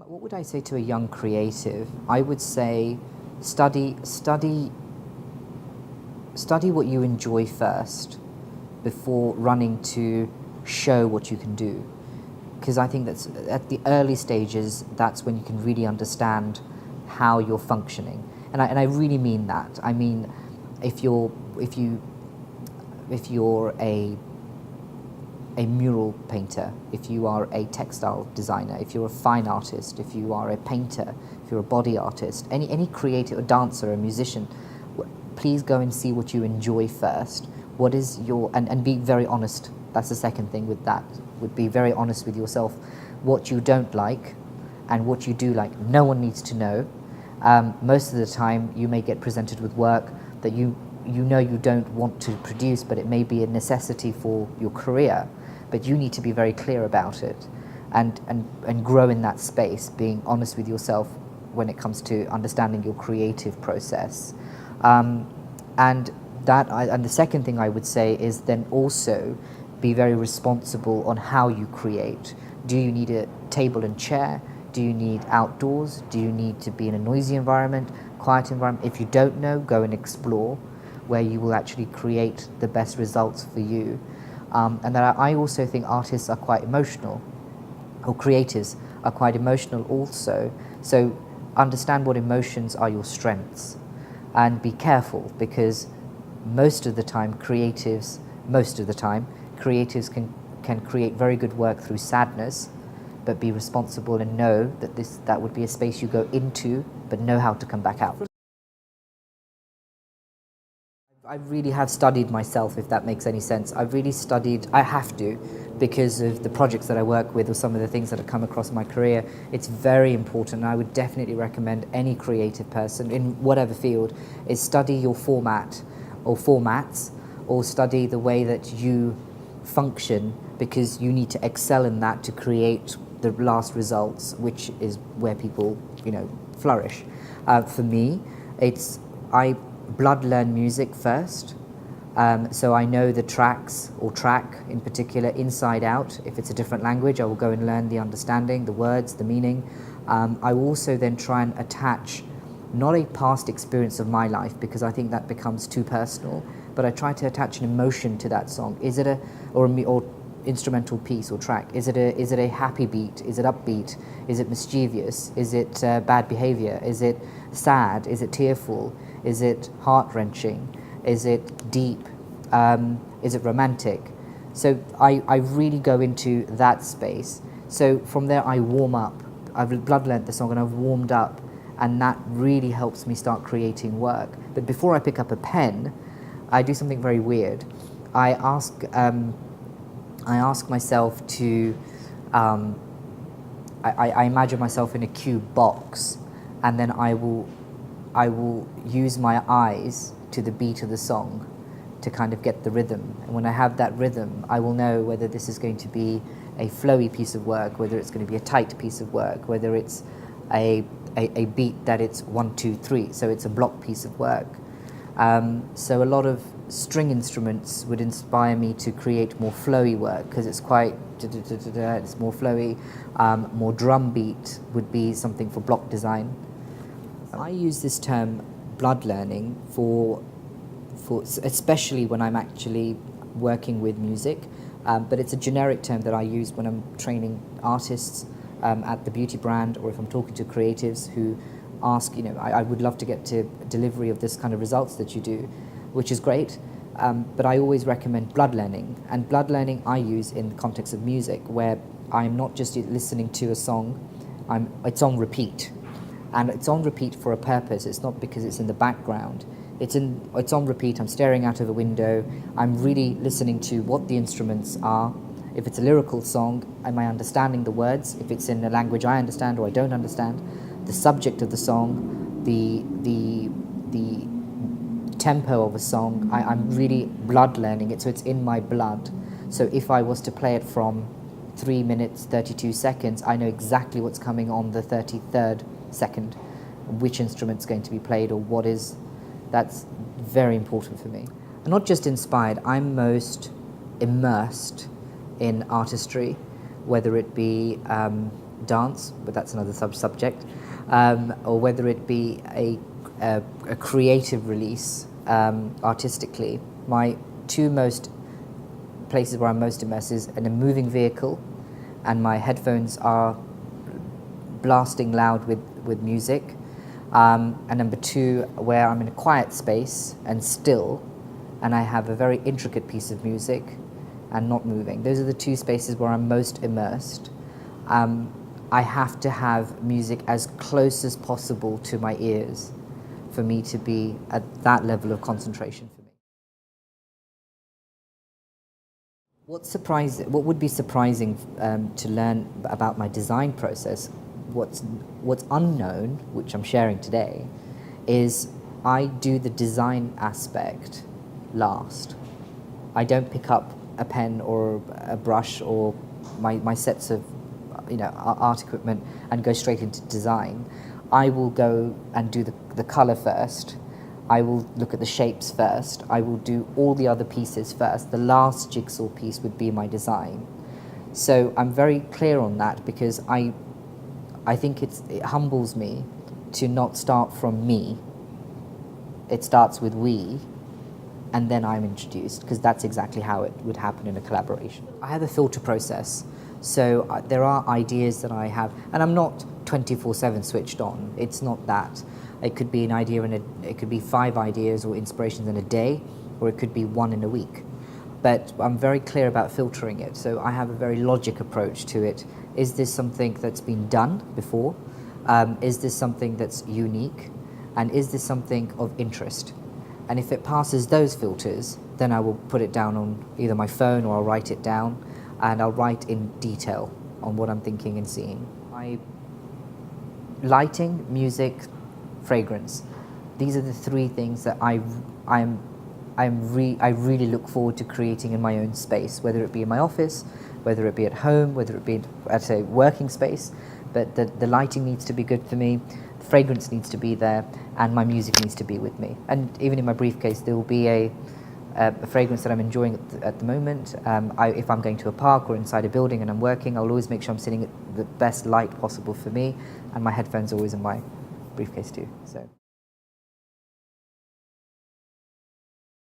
What would I say to a young creative? I would say study what you enjoy first before running to show what you can do. Because I think that's at the early stages, that's when you can really understand how you're functioning. And I really mean that. I mean, if you're a mural painter, if you are a textile designer, if you're a fine artist, if you are a painter, if you're a body artist, any creative, a dancer, a musician, please go and see what you enjoy first. What is your, and be very honest. That's the second thing with that, would be very honest with yourself. What you don't like and what you do like, no one needs to know. Most of the time you may get presented with work that you know you don't want to produce, but it may be a necessity for your career. But you need to be very clear about it and grow in that space, being honest with yourself when it comes to understanding your creative process. And the second thing I would say is then also be very responsible on how you create. Do you need a table and chair? Do you need outdoors? Do you need to be in a noisy environment, quiet environment? If you don't know, go and explore where you will actually create the best results for you. And that I also think artists are quite emotional, or creatives are quite emotional also. So understand what emotions are your strengths and be careful, because most of the time creatives can create very good work through sadness, but be responsible and know that that would be a space you go into, but know how to come back out. I really have studied myself, if that makes any sense. I've really studied, I have to, because of the projects that I work with or some of the things that have come across my career. It's very important, and I would definitely recommend any creative person in whatever field is study your format or formats, or study the way that you function, because you need to excel in that to create the last results, which is where people, flourish. For me, I blood learn music first, so I know the tracks, or track in particular, inside out. If it's a different language, I will go and learn the understanding, the words, the meaning. I will also then try and attach not a past experience of my life, because I think that becomes too personal, but I try to attach an emotion to that song. Is it or instrumental piece or track? Is it a happy beat? Is it upbeat? Is it mischievous? Is it bad behavior? Is it sad? Is it tearful? Is it heart-wrenching? Is it deep? Is it romantic? So I really go into that space. So from there I warm up. I've blood learnt the song and I've warmed up, and that really helps me start creating work. But before I pick up a pen, I do something very weird. I ask myself to, I imagine myself in a cube box, and then I will use my eyes to the beat of the song to kind of get the rhythm. And when I have that rhythm, I will know whether this is going to be a flowy piece of work, whether it's going to be a tight piece of work, whether it's a beat that it's 1, 2, 3, so it's a block piece of work. So a lot of string instruments would inspire me to create more flowy work, because it's quite, it's more flowy. More drum beat would be something for block design. I use this term blood learning for especially when I'm actually working with music, but it's a generic term that I use when I'm training artists at the beauty brand, or if I'm talking to creatives who ask, I would love to get to delivery of this kind of results that you do, which is great, but I always recommend blood learning. And blood learning I use in the context of music, where I'm not just listening to a song, it's on repeat. And it's on repeat for a purpose. It's not because it's in the background. It's on repeat. I'm staring out of a window. I'm really listening to what the instruments are. If it's a lyrical song, am I understanding the words? If it's in a language I understand or I don't understand, the subject of the song, the tempo of a song, I'm really blood learning it, so it's in my blood. So if I was to play it from 3 minutes 32 seconds, I know exactly what's coming on the 33rd second, which instrument's going to be played, or what is. That's very important for me. I'm not just inspired, I'm most immersed in artistry, whether it be dance, but that's another subject, or whether it be a creative release artistically. My two most places where I'm most immersed is in a moving vehicle, and my headphones are blasting loud with music. And number two, where I'm in a quiet space and still, and I have a very intricate piece of music and not moving. Those are the two spaces where I'm most immersed. I have to have music as close as possible to my ears for me to be at that level of concentration for me. What would be surprising to learn about my design process, what's unknown, which I'm sharing today, is I do the design aspect last. I don't pick up a pen or a brush or my sets of art equipment and go straight into design. I will go and do the color first. I will look at the shapes first. I will do all the other pieces first. The last jigsaw piece would be my design. So I'm very clear on that because I think it humbles me to not start from me. It starts with we, and then I'm introduced, because that's exactly how it would happen in a collaboration. I have a filter process, so there are ideas that I have, and I'm not 24/7 switched on. It's not that. It could be an idea it could be 5 ideas or inspirations in a day, or it could be 1 in a week. But I'm very clear about filtering it, so I have a very logic approach to it. Is this something that's been done before? Is this something that's unique? And is this something of interest? And if it passes those filters, then I will put it down on either my phone or I'll write it down, and I'll write in detail on what I'm thinking and seeing. Lighting, music, fragrance. These are the 3 things that I really look forward to creating in my own space, whether it be in my office, whether it be at home, whether it be at a working space. But the lighting needs to be good for me, the fragrance needs to be there, and my music needs to be with me. And even in my briefcase, there will be a fragrance that I'm enjoying at the moment. If I'm going to a park or inside a building and I'm working, I'll always make sure I'm sitting at the best light possible for me, and my headphones are always in my briefcase too. So.